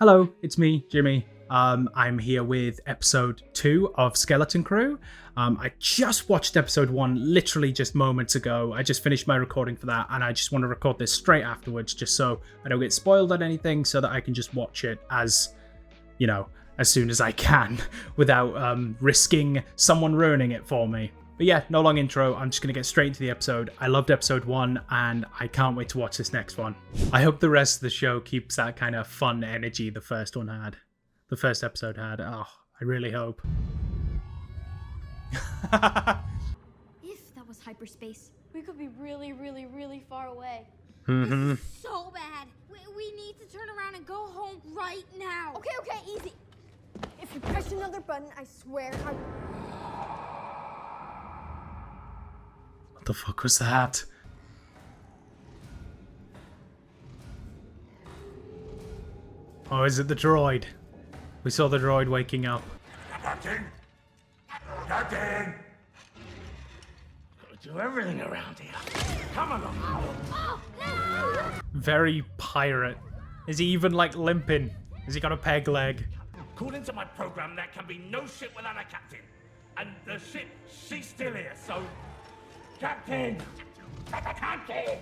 Hello, it's me, Jimmy. I'm here with episode 2 of Skeleton Crew. I just watched episode 1 literally just moments ago. I just finished my recording for that, and I just want to record this straight afterwards just so I don't get spoiled on anything, so that I can just watch it as soon as I can without risking someone ruining it for me. But yeah, no long intro, I'm just going to get straight into the episode. I loved episode 1 and I can't wait to watch this next one. I hope the rest of the show keeps that kind of fun energy the first episode had. Oh, I really hope. If that was hyperspace, we could be really, really, really far away. Mm-hmm. This is so bad. We need to turn around and go home right now. Okay, easy. If you press another button, I swear I... What the fuck was that? Oh, is it the droid? We saw the droid waking up. Captain! Captain! We do everything around here. Come along. Oh, no! Very pirate. Is he even like limping? Has he got a peg leg? According to my program, there can be no ship without a captain. And the ship, she's still here, so... Captain! Captain!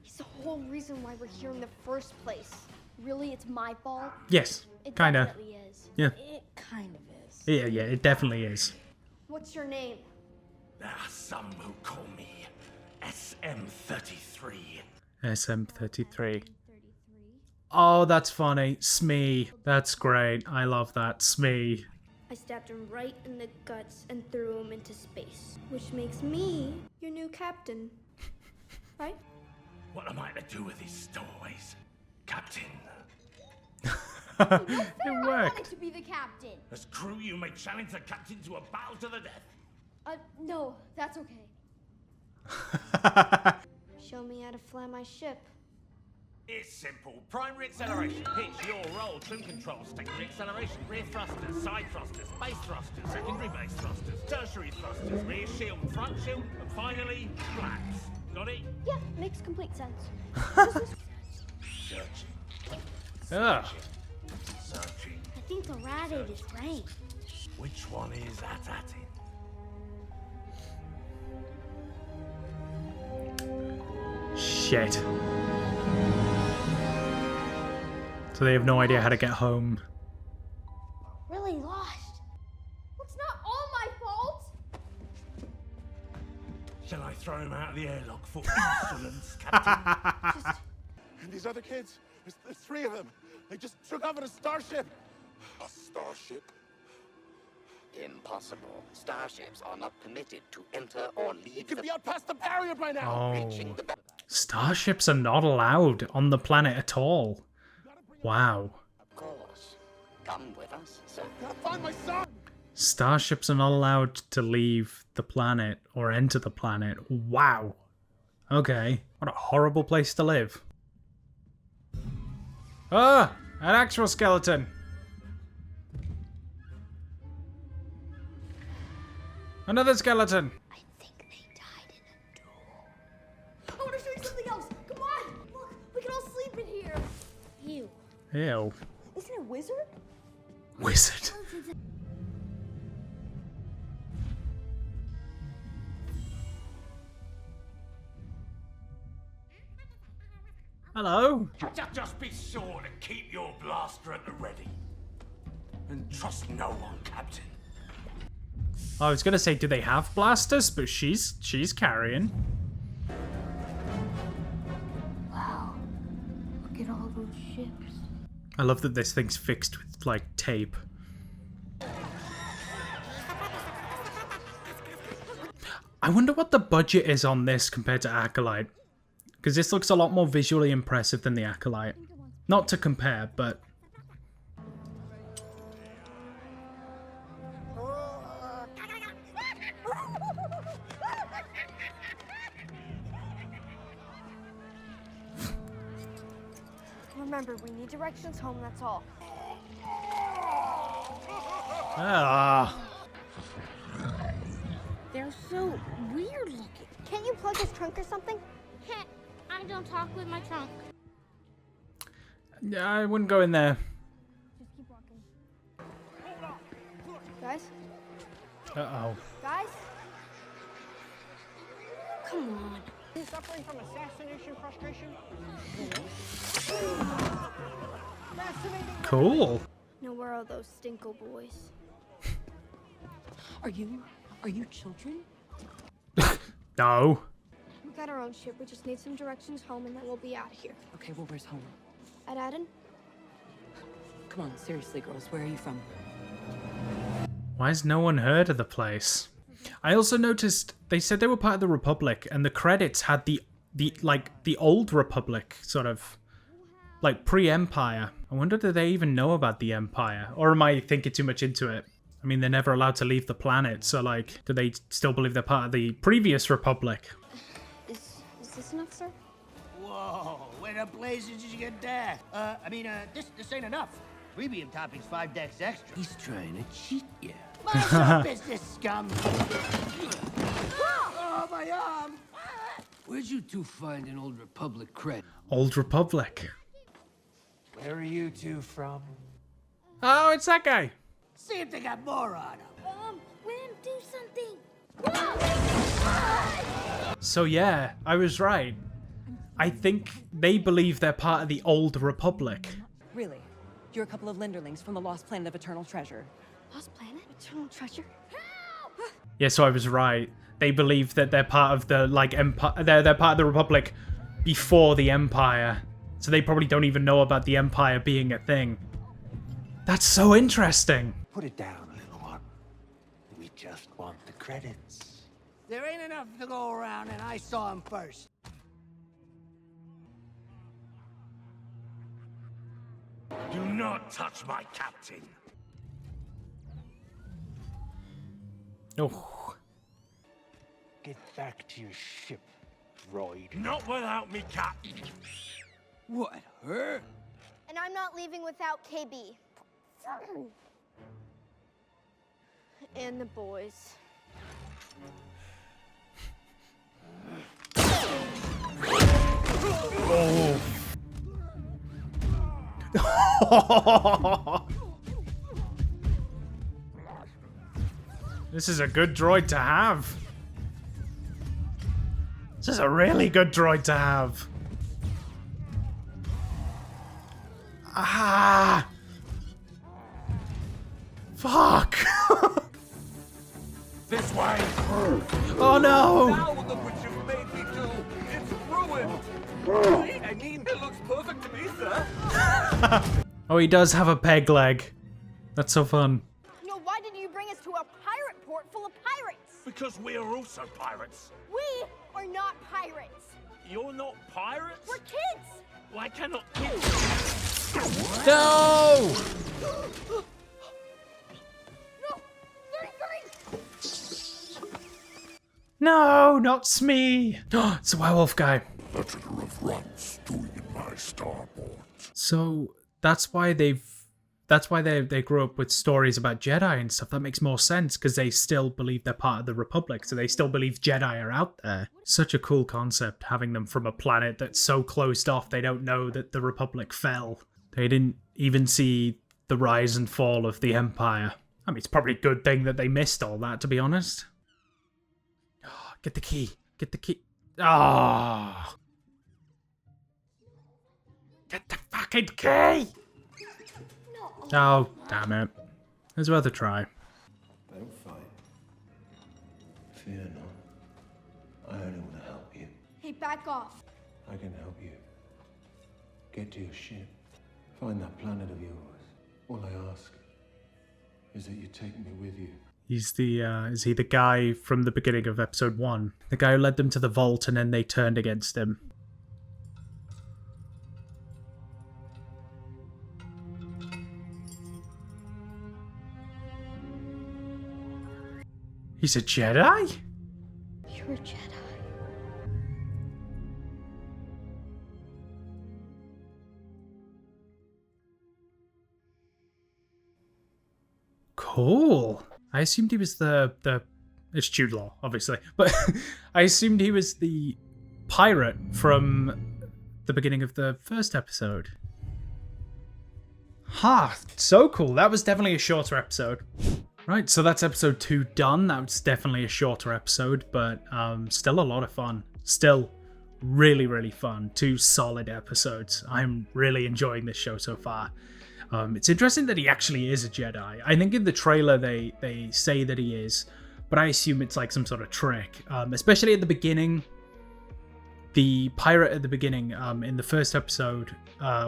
It's the whole reason why we're here in the first place. Really, it's my fault? Yes, It kinda. definitely is. Yeah. It kind of is. Yeah, it definitely is. What's your name? There are some who call me SM-33. SM-33. 33. Oh, that's funny. Smee. That's great. I love that. Smee. I stabbed him right in the guts and threw him into space, which makes me your new captain. Right? What am I to do with these stowaways? Captain. It I wanted worked. to be the captain. As crew, you may challenge the captain to a battle to the death. No, that's okay. Show me how to fly my ship. It's simple. Primary acceleration, pitch, yaw, roll, trim controls, secondary acceleration, rear thrusters, side thrusters, base thrusters, secondary base thrusters, tertiary thrusters, rear shield, front shield, and finally, flaps. Got it? Yeah, makes complete sense. Searching. Ugh. Searching. I think the rat ate his brain. Which one is that at it? Shit. So they have no idea how to get home. Really lost. It's not all my fault. Shall I throw him out of the airlock for insolence, Captain? And these other kids, there's 3 of them. They just took off in a starship. A starship? Impossible. Starships are not permitted to enter or leave It could the be out past the barrier by now. Oh. reaching the Starships are not allowed on the planet at all. Wow. course. Come with us, sir. Gotta find my son. Starships are not allowed to leave the planet or enter the planet. Wow. Okay. What a horrible place to live. Ah! An actual skeleton! Another skeleton! I think they died in a duel. I want to show you something else. Come on. Look, we can all sleep in here. Ew. Ew. Isn't it a wizard? Wizard. Hello? Just be sure to keep your blaster at the ready. And trust no one, Captain. I was gonna say, do they have blasters? But she's carrying. Wow. Look at all those ships. I love that this thing's fixed with, like, tape. I wonder what the budget is on this compared to Acolyte. Because this looks a lot more visually impressive than the Acolyte. Not to compare, but... Remember, we need directions home, that's all. Ah. They're so weird looking. Can't you plug his trunk or something? I don't talk with my trunk. Yeah, I wouldn't go in there. Just keep walking. Guys? Uh-oh. Guys? Come on. You suffering from assassination frustration? Cool. Now where are those stinko boys? Are you children? No. We got our own ship. We just need some directions home and then we'll be out of here. Okay, well, where's home? At Aden? Come on, seriously, girls, where are you from? Why has no one heard of the place? I also noticed they said they were part of the Republic, and the credits had the old Republic, sort of like pre-Empire. I wonder, do they even know about the Empire, or am I thinking too much into it? I mean, they're never allowed to leave the planet, so like, do they still believe they're part of the previous Republic? Is this enough, sir? Whoa, where the blazes did you get that? This ain't enough. Premium topping's 5 decks extra. He's trying to cheat you. Mind your business, scum. Oh, my arm. Where'd you two find an old Republic cred? Old Republic. Where are you two from? Oh, it's that guy. See if they got more on them. Win, do something! So yeah, I was right. I think they believe they're part of the old Republic. Really? You're a couple of Linderlings from the lost planet of Eternal Treasure. Lost planet? Eternal treasure? Help! Yeah, so I was right. They believe that they're part of the empire. They're part of the Republic before the Empire, so they probably don't even know about the Empire being a thing. That's so interesting. Put it down, little one. We just want the credits. There ain't enough to go around, and I saw him first. Do not touch my captain. Oh, Get back to your ship, droid. Not without me, Cap. What, her? And I'm not leaving without KB. And the boys. This is a good droid to have. This is a really good droid to have. Ah! Fuck! This way. Oh no! Now look what you've made me do. It's ruined. I mean, it looks perfect to me, sir. Oh, he does have a peg leg. That's so fun. No, why did you bring us to a pirate port full of pirates? Because we are also pirates. We are not pirates. You're not pirates? We're kids. Why cannot kids? No! No, 33. No, not Smee! It's a werewolf guy. Letter of runs doing in my starboard. So that's why they grew up with stories about Jedi and stuff. That makes more sense because they still believe they're part of the Republic, so they still believe Jedi are out there. Such a cool concept, having them from a planet that's so closed off they don't know that the Republic fell. They didn't even see the rise and fall of the Empire. I mean, it's probably a good thing that they missed all that, to be honest. Get the key. Get the key. Ah! Get the fucking key! Oh, damn it. There's worth a try. Don't fight. Fear not. I only want to help you. Hey, back off. I can help you. Get to your ship. Find that planet of yours. All I ask is that you take me with you. He's the, is he the guy from the beginning of episode 1? The guy who led them to the vault and then they turned against him. He's a Jedi? You're a Jedi. Cool. I assumed he was the it's Jude Law, obviously, but I assumed he was the pirate from the beginning of the first episode. So cool. That was definitely a shorter episode. Right, so that's episode 2 done. That was definitely a shorter episode, but still a lot of fun. Still really, really fun. 2 solid episodes. I'm really enjoying this show so far. It's interesting that he actually is a Jedi. I think in the trailer they say that he is, but I assume it's like some sort of trick. Especially at the beginning. The pirate at the beginning, in the first episode,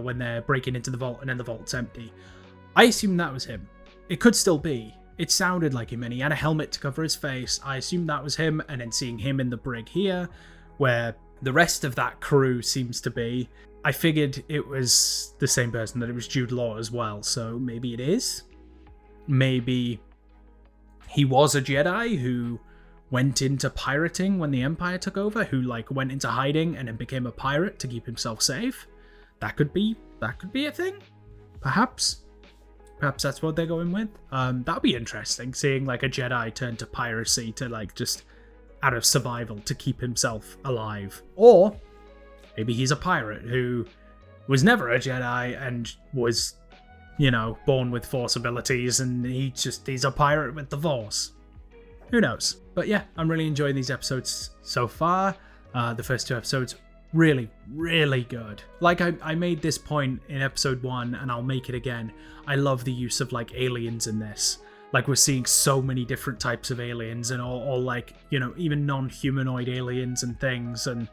when they're breaking into the vault and then the vault's empty. I assume that was him. It could still be. It sounded like him, and he had a helmet to cover his face. I assume that was him, and then seeing him in the brig here, where the rest of that crew seems to be, I figured it was the same person, that it was Jude Law as well, so maybe it is. Maybe he was a Jedi who went into pirating when the Empire took over, who like went into hiding and then became a pirate to keep himself safe. That could be a thing, perhaps. Perhaps that's what they're going with. That'd be interesting, seeing like a Jedi turn to piracy to like just out of survival to keep himself alive. Or maybe he's a pirate who was never a Jedi and was, you know, born with Force abilities, and he's a pirate with the Force. Who knows? But yeah, I'm really enjoying these episodes so far. The first 2 episodes, really, really good. Like I made this point in episode 1, and I'll make it again. I love the use of like aliens in this. Like we're seeing so many different types of aliens, and all like, you know, even non-humanoid aliens and things, and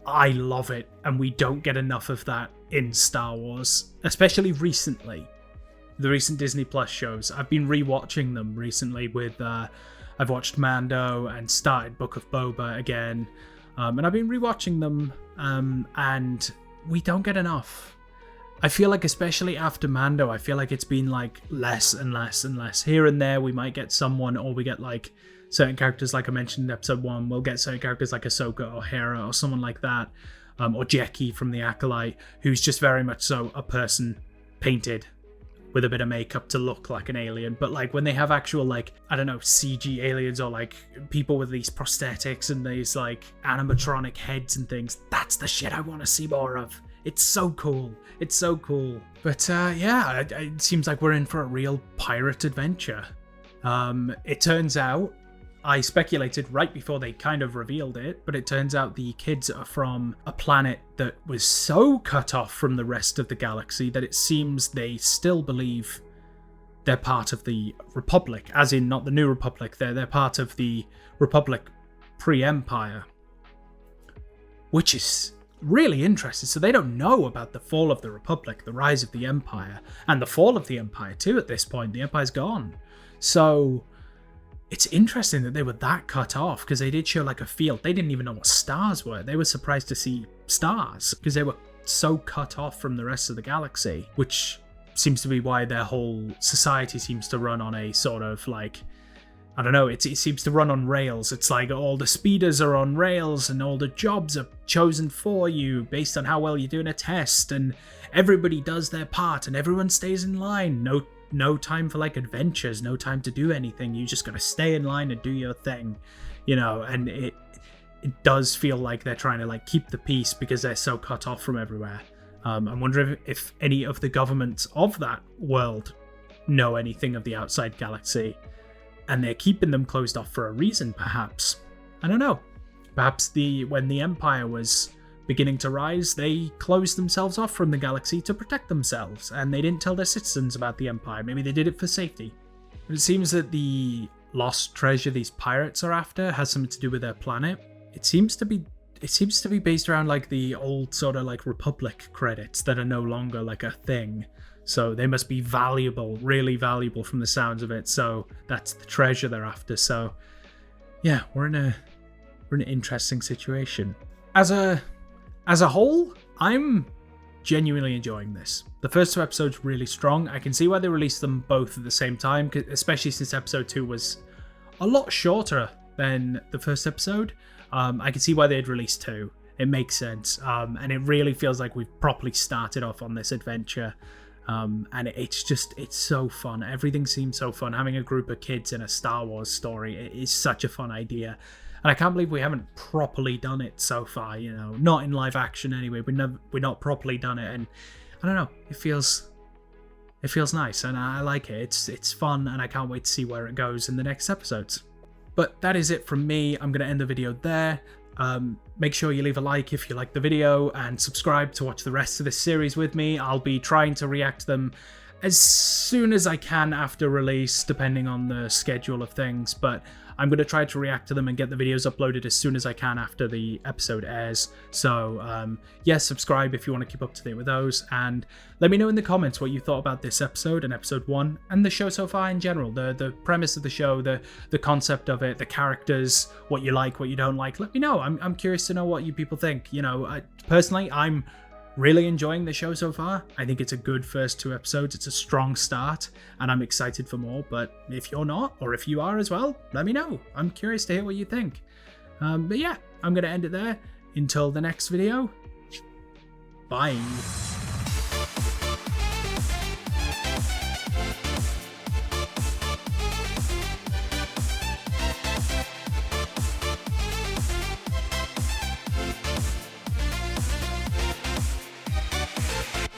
I love it. And we don't get enough of that in Star Wars, especially recently. The recent Disney Plus shows. I've been rewatching them recently with I've watched Mando and started Book of Boba again. And I've been rewatching them, and we don't get enough. I feel like, especially after Mando, I feel like it's been like less and less and less. Here and there, we might get someone, or we get like certain characters, like I mentioned in episode 1. We'll get certain characters like Ahsoka or Hera or someone like that, or Jekki from the Acolyte, who's just very much so a person painted with a bit of makeup to look like an alien. But like when they have actual, like, I don't know, CG aliens, or like people with these prosthetics and these like animatronic heads and things, that's the shit I want to see more of. It's so cool. It's so cool. But yeah, it seems like we're in for a real pirate adventure. It turns out, I speculated right before they kind of revealed it, but it turns out the kids are from a planet that was so cut off from the rest of the galaxy that it seems they still believe they're part of the Republic, as in not the New Republic, they're part of the Republic pre-Empire, which is really interesting. So they don't know about the fall of the Republic, the rise of the Empire, and the fall of the Empire too at this point. The Empire's gone. So it's interesting that they were that cut off, because they did show like a field. They didn't even know what stars were. They were surprised to see stars because they were so cut off from the rest of the galaxy, which seems to be why their whole society seems to run on a sort of like, I don't know, it seems to run on rails. It's like all the speeders are on rails, and all the jobs are chosen for you based on how well you do in a test, and everybody does their part and everyone stays in line. No time for like adventures, no time to do anything. You just gotta stay in line and do your thing, you know. And it does feel like they're trying to like keep the peace because they're so cut off from everywhere. I'm wondering if any of the governments of that world know anything of the outside galaxy, and they're keeping them closed off for a reason, perhaps. I don't know. Perhaps when the Empire was beginning to rise, they closed themselves off from the galaxy to protect themselves, and they didn't tell their citizens about the Empire. Maybe they did it for safety. But it seems that the lost treasure these pirates are after has something to do with their planet. It seems to be based around like the old sort of like Republic credits that are no longer like a thing. So they must be valuable, really valuable from the sounds of it. So that's the treasure they're after. So yeah, we're in an interesting situation. As a whole, I'm genuinely enjoying this. The first 2 episodes really strong. I can see why they released them both at the same time, especially since episode 2 was a lot shorter than the first episode. I can see why they'd released 2. It makes sense. And it really feels like we've properly started off on this adventure. And it's so fun. Everything seems so fun. Having a group of kids in a Star Wars story, it is such a fun idea. And I can't believe we haven't properly done it so far, you know, not in live action anyway. We're not properly done it, and I don't know, it feels It feels nice, and I like it. It's fun, and I can't wait to see where it goes in the next episodes. But that is it from me. I'm going to end the video there. Make sure you leave a like if you like the video, and subscribe to watch the rest of this series with me. I'll be trying to react to them as soon as I can after release, depending on the schedule of things, but I'm going to try to react to them and get the videos uploaded as soon as I can after the episode airs. So yeah, subscribe if you want to keep up to date with those, and let me know in the comments what you thought about this episode and episode 1 and the show so far in general, the premise of the show, the concept of it, the characters, what you like, what you don't like. Let me know. I'm curious to know what you people think. You know, personally, I'm really enjoying the show so far. I think it's a good first 2 episodes. It's a strong start, and I'm excited for more. But if you're not, or if you are as well, let me know. I'm curious to hear what you think. But yeah, I'm going to end it there. Until the next video, bye.